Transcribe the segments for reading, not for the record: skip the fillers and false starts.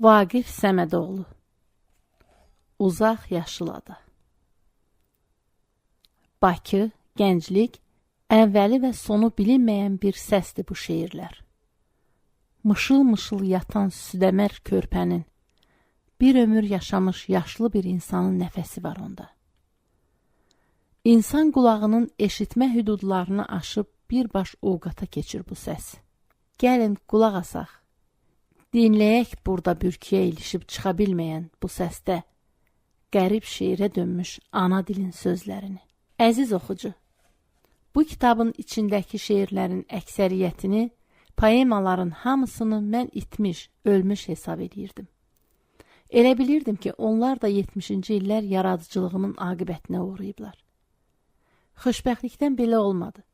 Vaqif Səmədoğlu. Uzaq yaşıl ada. Bakı, gənclik, əvvəli və sonu bilinməyən bir səsdir bu şeirlər. Mışıl-mışıl yatan südəmər körpənin, bir ömür yaşamış yaşlı bir insanın nəfəsi var onda. İnsan qulağının eşitmə hüdudlarını aşıb birbaş ovqata keçir bu səs. Gəlin qulaq asaq. Dinləyək burada bürküyə ilişib çıxa bilməyən bu səsdə qərib şeirə dönmüş ana dilin sözlərini. Əziz oxucu, bu kitabın içindəki şeirlərin əksəriyyətini, poemaların hamısını mən itmiş, ölmüş hesab edirdim. Elə bilirdim ki, onlar da 70-ci illər yaradıcılığımın aqibətinə uğrayıblar. Xoşbəxtlikdən belə olmadı.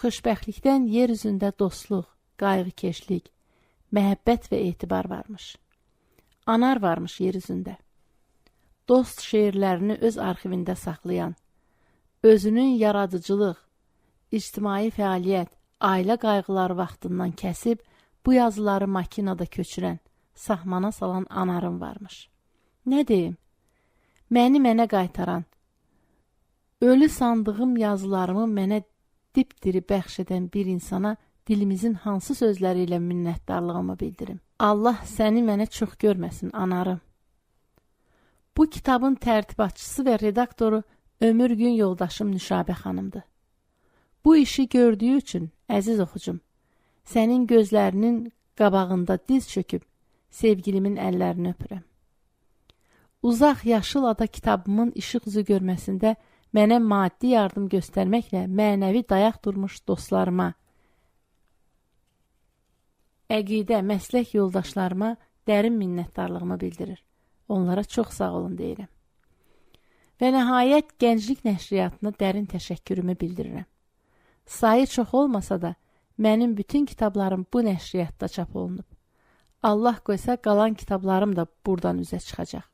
Xoşbəxtlikdən yer üzündə dostluq, qayğıkeşlik, məhəbbət və etibar varmış. Anar varmış yer üzündə. Dost şeirlərini öz arxivində saxlayan, özünün yaradıcılıq, ictimai fəaliyyət, ailə qayğıları vaxtından kəsib, bu yazıları makinada köçürən, sahmana salan anarım varmış. Nə deyim? Mənə qaytaran, ölü sandığım yazılarımı mənə dipdiri bəxş edən bir insana dilimizin hansı sözləri ilə minnətdarlığımı bildirim. Allah səni mənə çox görməsin, anarım. Bu kitabın tərtibatçısı və redaktoru ömür gün yoldaşım Nüşabə xanımdır. Bu işi gördüyü üçün, əziz oxucum, sənin gözlərinin qabağında diz çöküb, sevgilimin əllərini öpürəm. Uzaq yaşıl ada kitabımın işıq üzü görməsində mənə maddi yardım göstərməklə mənəvi dayaq durmuş dostlarıma, əqidə, məslək yoldaşlarıma dərin minnətdarlığımı bildirir. Onlara çox sağ olun deyirəm. Və nəhayət gənclik nəşriyyatına dərin təşəkkürümü bildirirəm. Sayı çox olmasa da, mənim bütün kitablarım bu nəşriyyatda çap olunub. Allah qoysa qalan kitablarım da buradan üzə çıxacaq.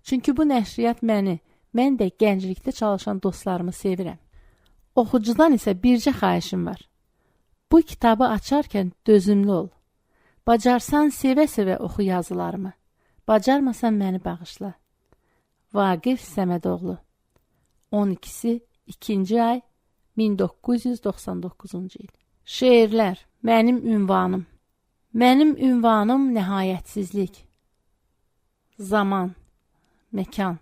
Çünki bu nəşriyyat məni, mən də gənclikdə çalışan dostlarımı sevirəm. Oxucudan isə bircə xahişim var. Bu kitabı açarkən dözümlü ol. Bacarsan sevə-sevə oxu yazılarımı. Bacarmasan məni bağışla. Vaqif Səmədoğlu. 12-si 2-ci ay 1999-cu il. Şeirlər, mənim ünvanım. Mənim ünvanım nəhayətsizlik. Zaman, məkan.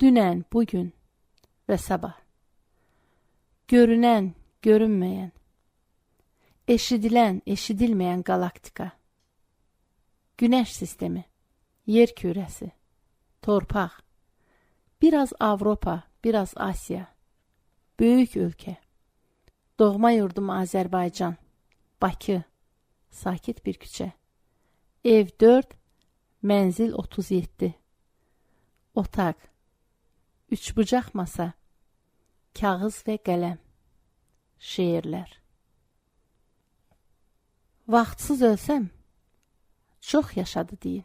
Dünən, bugün və sabah. Görünən, görünməyən. Eşidilən, eşidilməyən galaktika. Günəş sistemi, yer kürəsi, torpaq, biraz Avropa, biraz Asiya, böyük ölkə, doğma yurdum Azərbaycan, Bakı, sakit bir küçə, ev 4, mənzil 37, otaq, üçbucaq masa, kağız və qələm, şeirlər. Vaxtsız ölsəm, çox yaşadı deyin.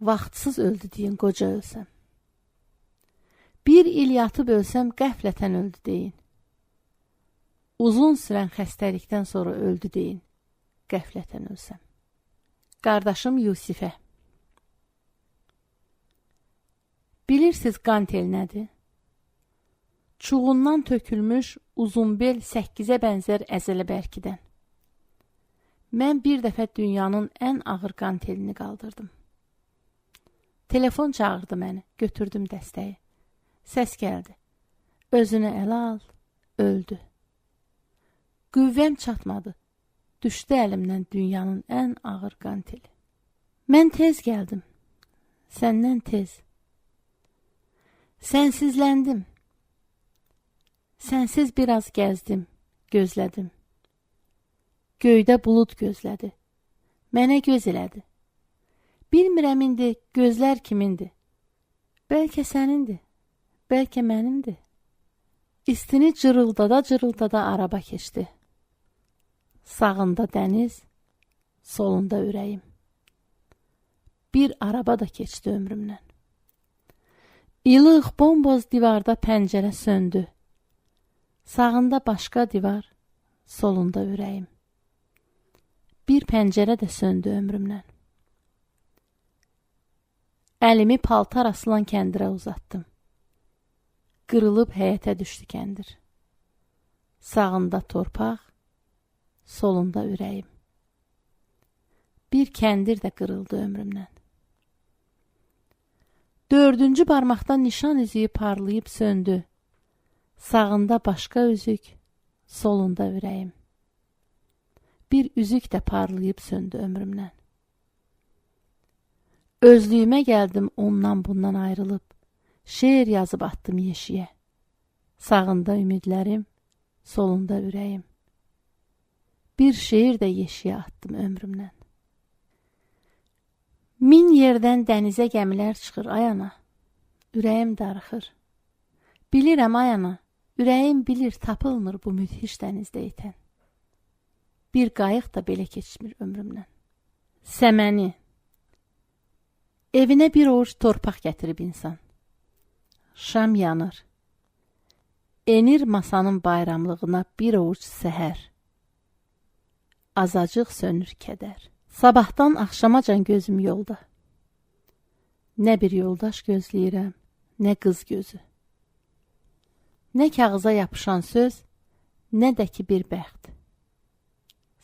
Vaxtsız öldü deyin, qoca ölsəm. Bir il yatıb ölsəm, qəflətən öldü deyin. Uzun sürən xəstəlikdən sonra öldü deyin, qəflətən ölsəm. Qardaşım Yusifə. Bilirsiniz qantel nədir? Çuğundan tökülmüş uzunbel 8-ə bənzər əzələ bərkidən. Mən bir dəfə dünyanın ən ağır qantelini qaldırdım. Telefon çağırdı məni, götürdüm dəstəyi. Səs gəldi. Özünü ələ al, öldü. Qüvvəm çatmadı. Düşdü əlimdən dünyanın ən ağır qanteli. Mən tez gəldim. Səndən tez. Sənsizləndim. Sənsiz biraz gəzdim, gözlədim. Göydə bulud gözlədi. Mənə göz elədi. Bilmirəm indi gözlər kimindir. Bəlkə sənindir, bəlkə mənimdir. İstini cırıldada araba keçdi. Sağında dəniz, solunda ürəyim. Bir araba da keçdi ömrümdən. İlıq bomboz divarda pəncərə söndü. Sağında başqa divar, solunda ürəyim. Bir pəncərə də söndü ömrümdən. Əlimi paltar asılan kəndirə uzatdım. Qırılıb həyətə düşdü kəndir. Sağında torpaq, solunda ürəyim. Bir kəndir də qırıldı ömrümdən. 4-cü barmaqdan nişan üzüyü parlayıb söndü. Sağında başqa üzük, solunda ürəyim. Bir üzük də parlayıb söndü ömrümdən. Özlüyümə gəldim ondan bundan ayrılıb. Şeir yazıb atdım yeşiyə. Sağında ümidlərim, solunda ürəyim. Bir şeir də yeşiyə attım ömrümdən. 1000 yerdən dənizə gəmilər çıxır ayana. Ürəyim darıxır. Bilirəm ayana, ürəyim bilir tapılmır bu müthiş dənizdə itən. Bir qayıq da belə keçmir ömrümdən. Səməni. Evinə bir ovuc torpaq gətirib insan. Şam yanır. Enir masanın bayramlığına bir ovuc səhər. Azacıq sönür kədər. Sabahdan axşamacan gözüm yolda. Nə bir yoldaş gözləyirəm, nə qız gözü. Nə kağıza yapışan söz, nə də ki bir bəxt.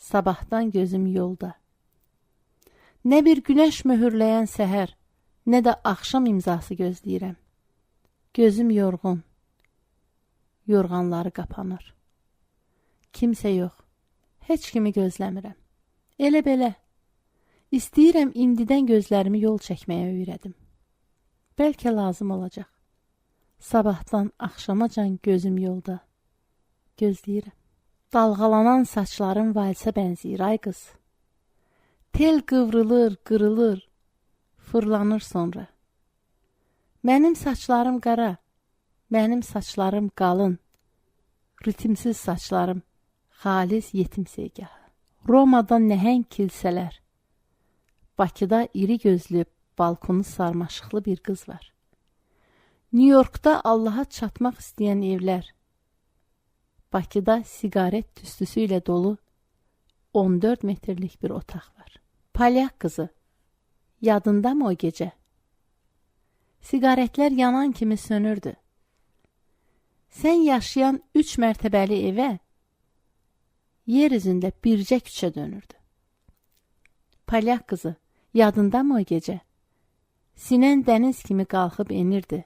Sabahdan gözüm yolda. Nə bir günəş möhürləyən səhər, nə də axşam imzası gözləyirəm. Gözüm yorğun, yorğanları qapanır. Kimsə yox, heç kimi gözləmirəm. Elə belə, istəyirəm indidən gözlərimi yol çəkməyə öyrədim. Bəlkə lazım olacaq. Sabahdan axşamacan gözüm yolda, gözləyirəm. Dalğalanan saçların valsə bənzəyir ay qız. Tel qıvrılır, qırılır, fırlanır sonra. Mənim saçlarım qara, mənim saçlarım qalın, ritimsiz saçlarım, xalis yetim sevgahı. Romada nəhəng kilsələr, Bakıda iri gözlü, balkonu sarmaşıqlı bir qız var. New Yorkda Allaha çatmaq istəyən evlər, Bakıda siqaret tüstüsü ilə dolu 14 metrlik bir otaq var. Palyak qızı, yadındamı o gecə? Siqaretlər yanan kimi sönürdü. Sən yaşayan 3 mərtəbəli evə, yer üzündə bircə küçə dönürdü. Palyak qızı, yadındamı o gecə? Sinən dəniz kimi qalxıb enirdi.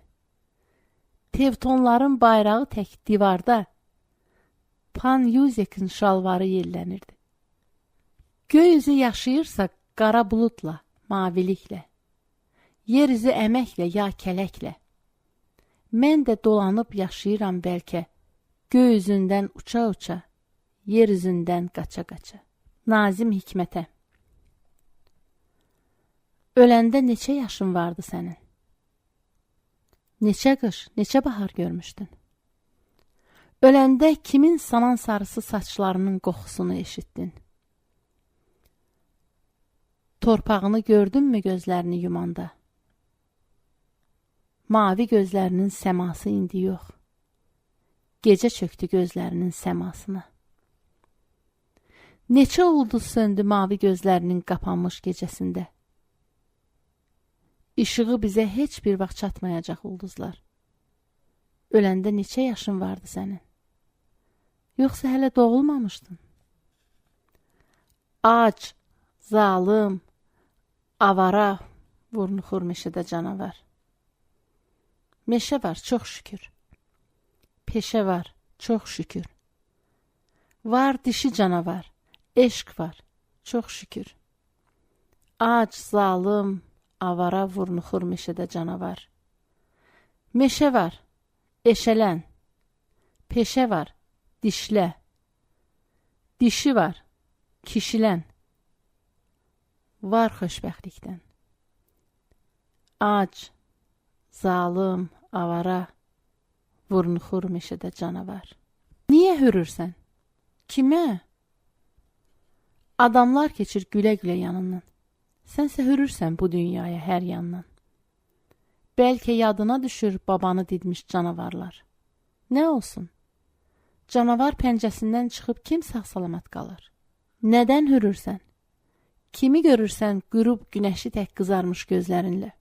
Tevtonların bayrağı tək divarda, Pan Yuzekin şalvarı yellənirdi. Göy üzü yaşayırsa qara buludla, maviliklə, yer üzü əməklə ya kələklə. Mən də dolanıb yaşayıram bəlkə, göy üzündən uça-uça, yer üzündən qaça-qaça. Nazim Hikmətə. Öləndə neçə yaşın vardı sənin? Neçə qış, neçə bahar görmüşdün? Öləndə kimin saman sarısı saçlarının qoxusunu eşitdin? Torpağını gördünmü gözlərini yumanda? Mavi gözlərinin səması indi yox. Gecə çöktü gözlərinin səmasına. Neçə ulduz söndü mavi gözlərinin qapanmış gecəsində? İşığı bizə heç bir vaxt çatmayacaq ulduzlar. Öləndə neçə yaşın vardı sənin? Yoxsa hələ doğulmamışdın? Ac, zalım, avara, vurnuxur meşədə canavar. Meşə var, çox şükür. Peşə var, çox şükür. Var dişi canavar, eşq var, çox şükür. Ac, zalım, avara, vurnuxur meşədə canavar. Meşə var, eşələn. Peşə var, dişlə. Dişi var, kişilən. Var xoşbəxtlikdən. Ac, zalım, avara, vurnuxur meşədə canavar. Niyə hürürsən? Kimə? Adamlar keçir gülə-gülə yanından. Sənsə hürürsən bu dünyaya hər yandan. Bəlkə yadına düşür babanı didmiş canavarlar. Nə olsun? Canavar pəncəsindən çıxıb kim sağ-salamat qalır? Nədən hürürsən? Kimi görürsən qürub günəşi tək qızarmış gözlərinlə?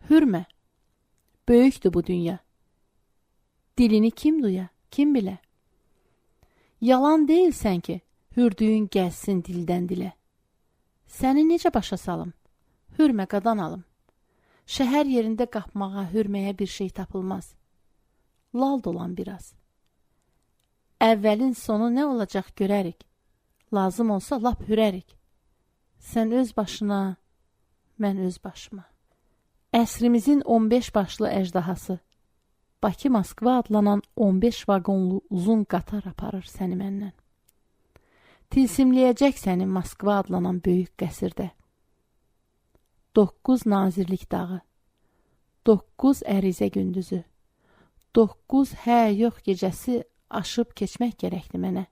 Hürmə. Böyükdür bu dünya. Dilini kim duya, kim bilə? Yalan deyilsən ki, hürdüyün gəlsin dildən dilə. Səni necə başa salım? Hürmə qadan alım. Şəhər yerində qapmağa, hürməyə bir şey tapılmaz. Lal dolan biraz. Əvvəlin sonu nə olacaq görərik. Lazım olsa lap hürərik. Sən öz başına, mən öz başıma. Əsrimizin 15 başlı əjdahası, Bakı-Moskva adlanan 15 vaqonlu uzun qatar aparır səni məndən. Tilsimləyəcək səni Moskva adlanan böyük qəsrdə. 9 nazirlik dağı, 9 ərizə gündüzü, 9 hə yox gecəsi aşıb keçmək gərəkdi mənə.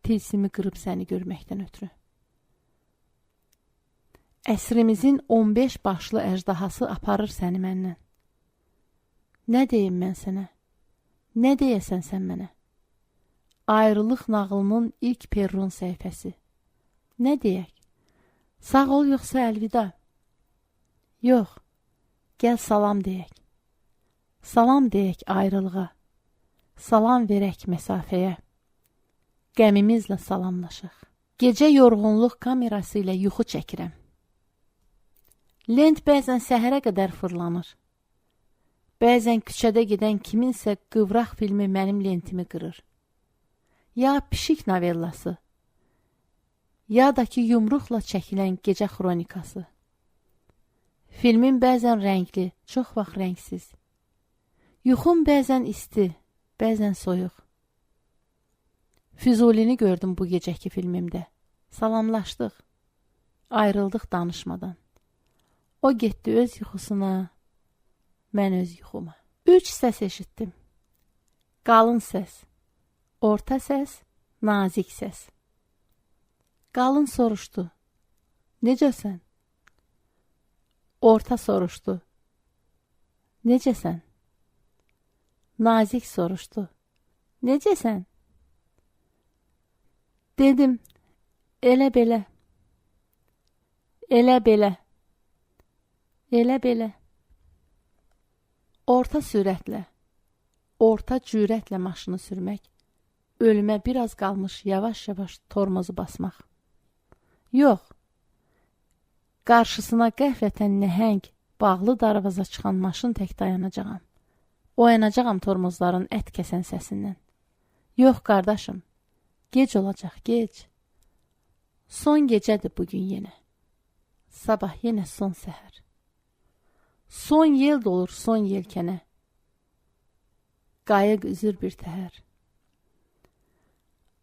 Tilsimi qırıb səni görməkdən ötürü. Əsrimizin 15 başlı əjdahası aparır səni məndən. Nə deyim mən sənə? Nə deyəsən sən mənə? Ayrılıq nağılının ilk perron səhifəsi. Nə deyək? Sağ ol yoxsa əlvida? Yox, gəl salam deyək. Salam deyək ayrılığa. Salam verək məsafəyə. Qəmimizlə salamlaşıq. Gecə yorğunluq kamerası ilə yuxu çəkirəm. Lent bəzən səhərə qədər fırlanır. Bəzən küçədə gedən kiminsə qıvraq filmi mənim lentimi qırır. Ya pişik novellası, ya da ki yumruqla çəkilən gecə xronikası. Filmin bəzən rəngli, çox vaxt rəngsiz. Yuxum bəzən isti, bəzən soyuq. Füzulini gördüm bu gecəki filmimdə. Salamlaşdıq. Ayrıldıq danışmadan. O getdi öz yuxusuna, mən öz yuxuma. 3 səs eşitdim. Qalın səs, orta səs, nazik səs. Qalın soruşdu. Necəsən? Orta soruşdu. Necəsən? Nazik soruşdu. Necəsən? Dedim, elə belə. Elə belə. Elə belə. Orta sürətlə, orta cürətlə maşını sürmək, ölümə biraz qalmış yavaş-yavaş tormozu basmaq. Yox, qarşısına qəflətən nəhəng, bağlı darvaza çıxan maşın tək dayanacağam. Oyanacağam tormozların ət kəsən səsindən. Yox, qardaşım, gec olacaq, gec. Son gecədir bugün yenə. Sabah yenə son səhər. Son yel dolur son yelkənə. Qayıq üzür bir təhər.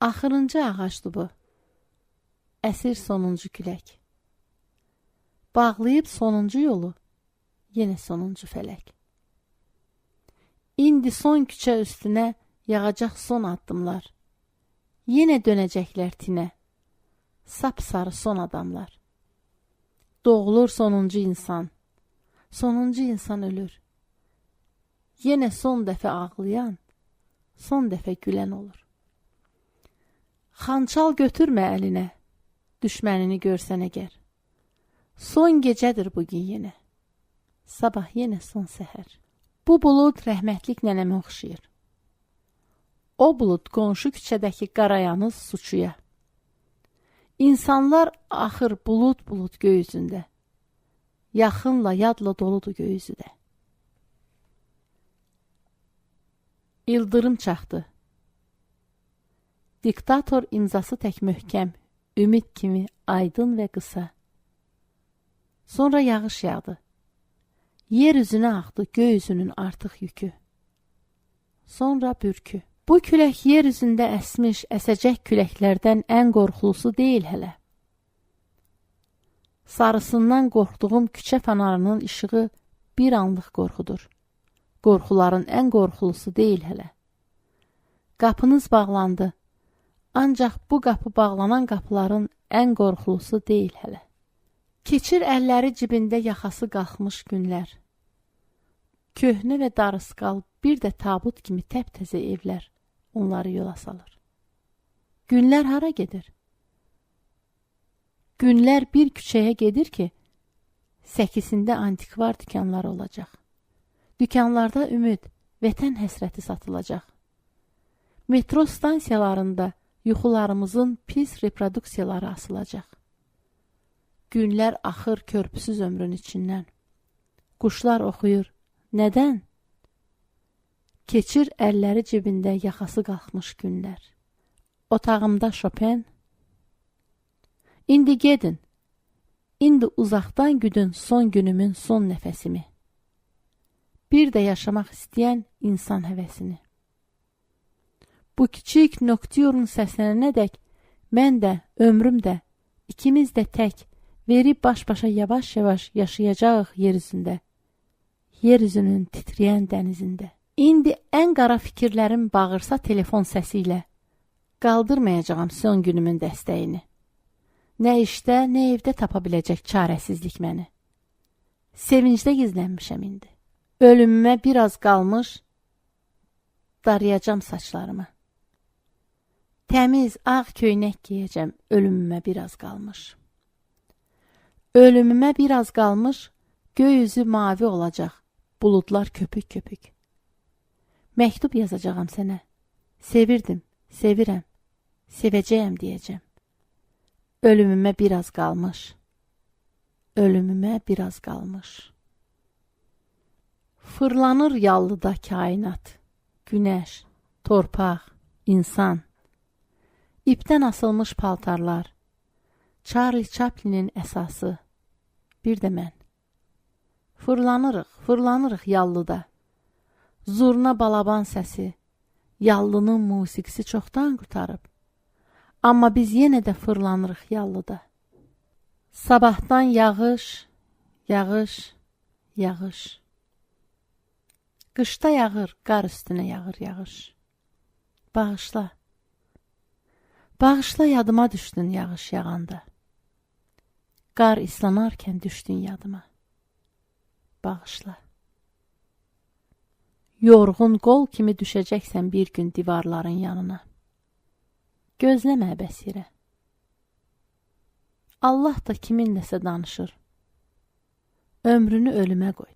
Axırıncı ağacdır bu. Əsir sonuncu külək. Bağlayıb sonuncu yolu, yenə sonuncu fələk. İndi son küçə üstünə yağacaq son addımlar. Yenə dönəcəklər tinə. Sapsarı son adamlar. Doğulur sonuncu insan. Sonuncu insan ölür. Yenə son dəfə ağlayan, son dəfə gülən olur. Xançal götürmə əlinə, düşmənini görsən əgər. Son gecədir bugün yenə. Sabah yenə son səhər. Bu bulud rəhmətlik nənəmə oxşayır. O bulud qonşu küçədəki qarayanız suçuya. İnsanlar axır bulud göy üzündə. Yaxınla, yadla doludur göy üzü də. İldırım çaxdı. Diktator imzası tək möhkəm, ümid kimi aydın və qısa. Sonra yağış yağdı. Yer üzünə axdı göy üzünün artıq yükü. Sonra bürkü. Bu külək yer üzündə əsmiş, əsəcək küləklərdən ən qorxulusu deyil hələ. Sarısından qorxduğum küçə fanarının işığı bir anlıq qorxudur. Qorxuların ən qorxulusu deyil hələ. Qapınız bağlandı. Ancaq bu qapı bağlanan qapıların ən qorxulusu deyil hələ. Keçir əlləri cibində yaxası qalxmış günlər. Köhnə və darısqal bir də tabut kimi təptəzə evlər onları yola salır. Günlər hara gedir? Günlər bir küçəyə gedir ki, 8-sində antikvar dükanlar olacaq. Dükanlarda ümid, vətən həsrəti satılacaq. Metro stansiyalarında yuxularımızın pis reproduksiyaları asılacaq. Günlər axır körpüsüz ömrün içindən. Quşlar oxuyur. Nədən? Keçir əlləri cibində yaxası qalxmış günlər. Otağımda Chopin. İndi gedin. İndi uzaqdan güdün son günümün son nəfəsimi. Bir də yaşamaq istəyən insan həvəsini. Bu kiçik noktiyorun səslənənədək mən də, ömrüm də, ikimiz də tək verib baş-başa yavaş-yavaş yaşayacağıq yer üzündə. Yer üzünün titrəyən dənizində. İndi ən qara fikirlərim bağırsa telefon səsi ilə qaldırmayacağam son günümün dəstəyini. Nə işdə, nə evdə tapa biləcək çarəsizlik məni. Sevincdə gizlənmişəm indi. Ölümümə biraz qalmış, darayacam saçlarımı. Təmiz, ağ köynək giyəcəm, ölümümə biraz qalmış. Ölümümə biraz qalmış, göy üzü mavi olacaq, buludlar köpük-köpük. Məktub yazacağam sənə. Sevirdim, sevirəm, sevəcəyəm deyəcəm. Ölümümə biraz qalmış. Ölümümə biraz qalmış. Fırlanır yallıda kainat, günəş, torpaq, insan. İpdən asılmış paltarlar, Charlie Chaplin'in əsası, bir də mən. Fırlanırıq yallıda. Zurna balaban səsi, yallının musiqisi çoxdan qutarıb. Amma biz yenə də fırlanırıq yallıda. Sabahdan yağış, yağış, yağış. Qışda yağır, qar üstünə yağır yağış. Bağışla. Bağışla yadıma düşdün yağış yağanda. Qar islanarkən düşdün yadıma. Bağışla. Yorğun qol kimi düşəcəksən bir gün divarların yanına. Gözləmə Bəsirə. Allah da kiminləsə danışır. Ömrünü ölümə qoy.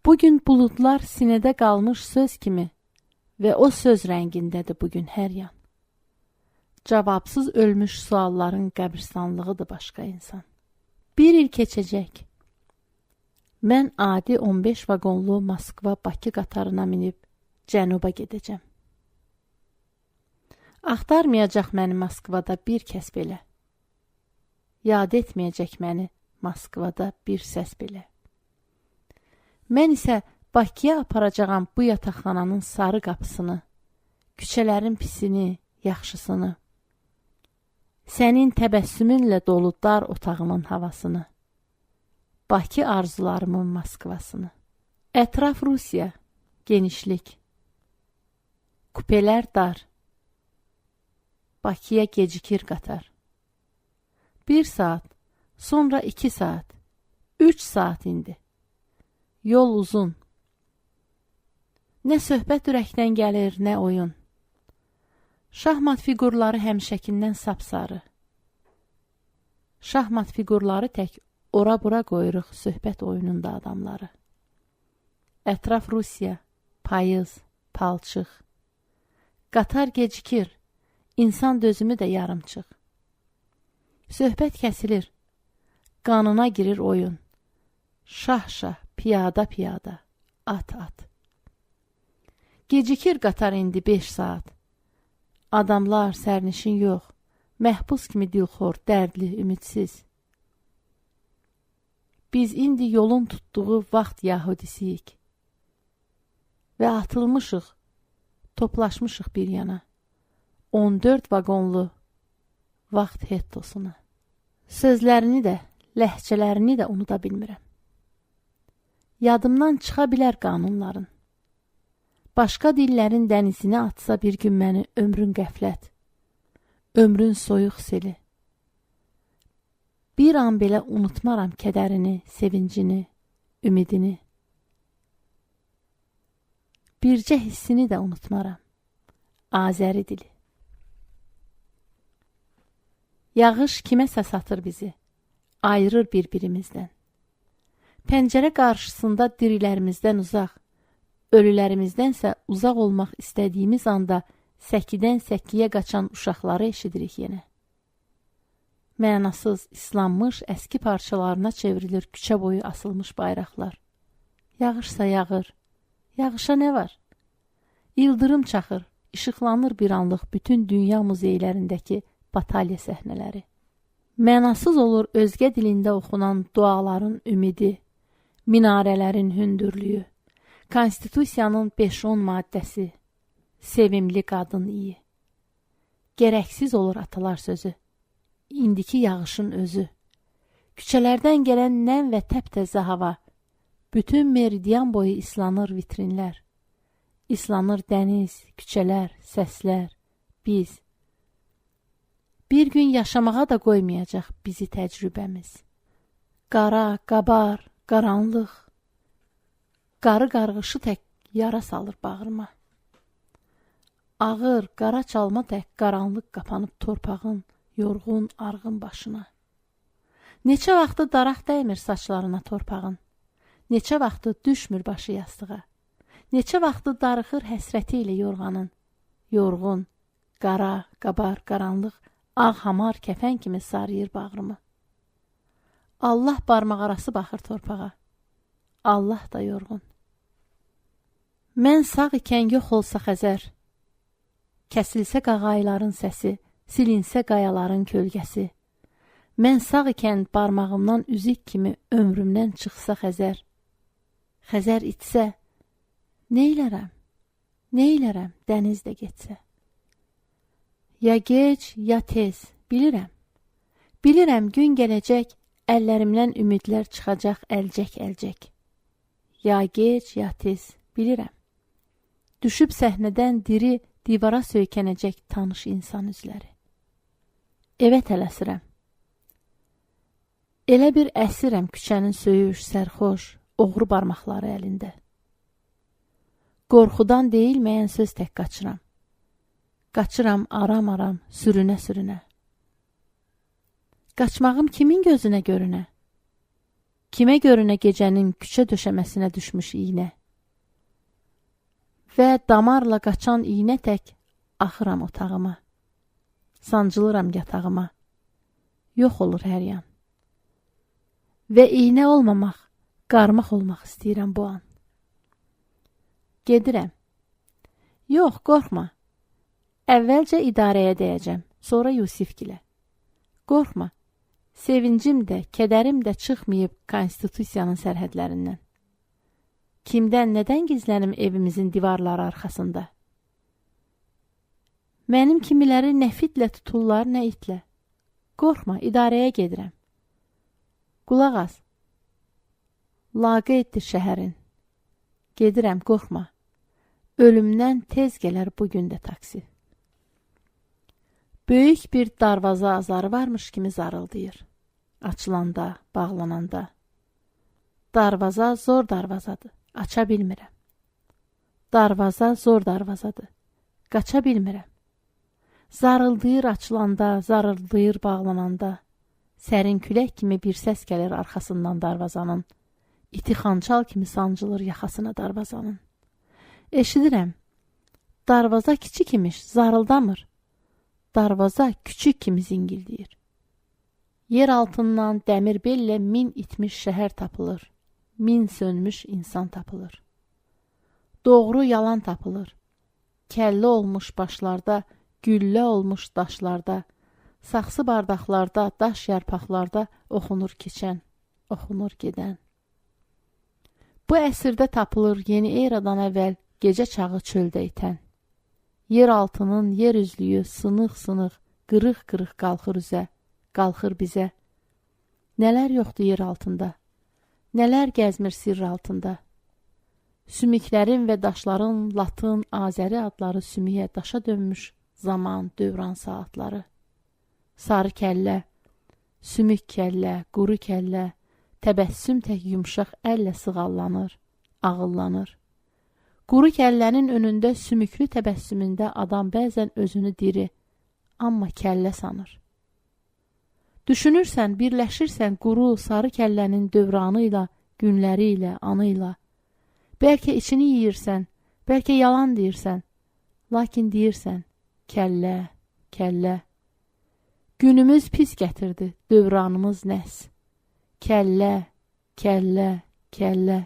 Bugün buludlar sinədə qalmış söz kimi və o söz rəngindədir bugün hər yan. Cavabsız ölmüş sualların qəbristanlığıdır başqa insan. Bir il keçəcək. Mən adi 15 vaqonlu Moskva-Bakı qatarına minib cənuba gedəcəm. Axtarmayacaq məni Moskvada bir kəs belə. Yad etməyəcək məni Moskvada bir səs belə. Mən isə Bakıya aparacağam bu yataqxananın sarı qapısını, küçələrin pisini, yaxşısını. Sənin təbəssümünlə dolu dar otağımın havasını. Bakı arzularımın Moskvasını. Ətraf Rusiya, genişlik. Kupelər dar. Bakıya gecikir qatar. 1 saat, sonra 2 saat, 3 saat indi. Yol uzun. Nə söhbət ürəkdən gəlir, nə oyun. Şahmat figurları həmişəkindən sapsarı. Şahmat figurları tək ora-bura qoyuruq söhbət oyununda adamları. Ətraf Rusiya, payız, palçıq. Qatar gecikir, insan dözümü də yarımçıq. Söhbət kəsilir, qanına girir oyun. Şah-şah, piyada-piyada, at-at. Gecikir qatar indi 5 saat. Adamlar sərnişin yox, məhbus kimi dilxor, dərdli, ümidsiz. Biz indi yolun tutduğu vaxt yahudisiyik. Və atılmışıq, toplaşmışıq bir yana. 14 vaqonlu vaxt hettosuna. Sözlərini də, ləhcələrini də unuda bilmirəm. Yadımdan çıxa bilər qanunların. Başqa dillərin dənizini atsa bir gün məni ömrün qəflət, ömrün soyuq seli. Bir an belə unutmaram kədərini, sevincini, ümidini. Bircə hissini də unutmaram, Azəri dili. Yağış kiməsə satır bizi, ayırır bir-birimizdən. Pəncərə qarşısında dirilərimizdən uzaq, ölülərimizdənsə uzaq olmaq istədiyimiz anda səkidən səkiyə qaçan uşaqları eşidirik yenə. Mənasız, islanmış, əski parçalarına çevrilir küçə boyu asılmış bayraqlar. Yağışsa yağır, yağışa nə var? İldırım çaxır, işıqlanır bir anlıq bütün dünya muzeylərindəki batalya səhnələri. Mənasız olur özgə dilində oxunan duaların ümidi, minarələrin hündürlüyü, konstitusiyanın 5-10 maddəsi, sevimli qadın iyi. Gərəksiz olur atalar sözü, indiki yağışın özü. Küçələrdən gələn nəm və təptəzə hava, bütün meridian boyu islanır vitrinlər. İslanır dəniz, küçələr, səslər, biz. Bir gün yaşamağa da qoymayacaq bizi təcrübəmiz. Qara, qabar, qaranlıq, qarı qarğışı tək yara salır bağrıma. Ağır, qara çalma tək qaranlıq qapanıb torpağın, yorğun, arğın başına. Neçə vaxtı daraq dəymir saçlarına torpağın, neçə vaxtı düşmür başı yastığa, neçə vaxtı darıxır həsrəti ilə yorğanın, yorğun, qara, qabar, qaranlıq, ağ hamar kəfən kimi sarıyır bağrımı. Allah barmaq arası baxır torpağa, Allah da yorğun. Mən sağ ikən yox olsa Xəzər, kəsilsə qağayların səsi, silinsə qayaların kölgəsi, mən sağ ikən barmağımdan üzük kimi ömrümdən çıxsa Xəzər, Xəzər itsə, neylərəm, neylərəm dəniz də getsə. Ya gec, ya tez, bilirəm. Bilirəm gün gələcək, əllərimdən ümidlər çıxacaq əlcək-əlcək. Ya gec, ya tez, bilirəm. Düşüb səhnədən diri, divara söykənəcək tanış insan üzləri. Evə tələsirəm. Elə bir əsirəm küçənin söyüş, sərxoş, oğru barmaqları əlində. Qorxudan deyilməyən söz tək qaçıram. Qaçıram aram-aram, sürünə-sürünə. Qaçmağım kimin gözünə görünə? Kimə görünə gecənin küçə döşəməsinə düşmüş iynə? Və damarla qaçan iynə tək axıram otağıma. Sancılıram yatağıma. Yox olur hər yan. Və iynə olmamaq, qarmaq olmaq istəyirəm bu an. Gedirəm. Yox, qorxma. Əvvəlcə idarəyə deyəcəm, sonra Yusifgilə. Qorxma, sevincim də, kədərim də çıxmayıb konstitusiyanın sərhədlərindən. Kimdən, nədən gizlənim evimizin divarları arxasında? Mənim kimiləri nə fitlə tuturlar, nə itlə. Qorxma, idarəyə gedirəm. Qulaq as. Laqeyddir şəhərin. Gedirəm, qorxma. Ölümdən tez gələr bugün də taksi. Böyük bir darvaza azarı varmış kimi zarıldayır. Açılanda, bağlananda. Darvaza zor darvazadır, aça bilmirəm. Darvaza zor darvazadır, qaça bilmirəm. Zarıldayır açılanda, zarıldayır bağlananda. Sərin külək kimi bir səs gəlir arxasından darvazanın. İti xançal kimi sancılır yaxasına darvazanın. Eşidirəm, darvaza kiçik imiş, zarıldamır. Darvaza küçük kimi zingildiyir. Yer altından dəmir bellə min itmiş şəhər tapılır. Min sönmüş insan tapılır. Doğru yalan tapılır. Kəllə olmuş başlarda, güllə olmuş daşlarda, saxsı bardaqlarda, daş yarpaqlarda oxunur keçən, oxunur gedən. Bu əsrdə tapılır yeni eradan əvvəl gecə çağı çöldə itən. Yer altının yer üzlüyü sınıq-sınıq, qırıq-qırıq qalxır üzə, qalxır bizə. Nələr yoxdur yer altında, nələr gəzmir sirr altında. Sümüklərin və daşların, latın, azəri adları sümüyə daşa dönmüş zaman, dövran saatları. Sarı kəllə, sümük kəllə, quru kəllə, təbəssüm tək yumşaq əllə sığallanır, ağıllanır. Quru kəllənin önündə sümüklü təbəssümündə adam bəzən özünü diri, amma kəllə sanır. Düşünürsən, birləşirsən quru, sarı kəllənin dövranı ilə, günləri ilə, anı ilə. Bəlkə içini yeyirsən, bəlkə yalan deyirsən, lakin deyirsən, kəllə, kəllə. Günümüz pis gətirdi, dövranımız nəs. Kəllə, kəllə, kəllə.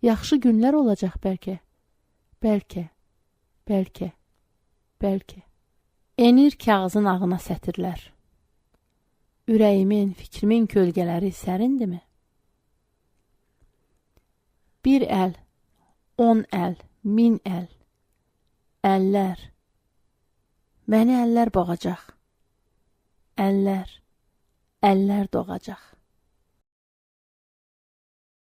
Yaxşı günlər olacaq bəlkə, bəlkə, bəlkə, bəlkə. Enir kağızın ağına sətirlər. Ürəyimin, fikrimin kölgələri sərindimi? Bir əl, 10 əl, 1000 əl, əllər. Məni əllər boğacaq. Əllər, əllər doğacaq.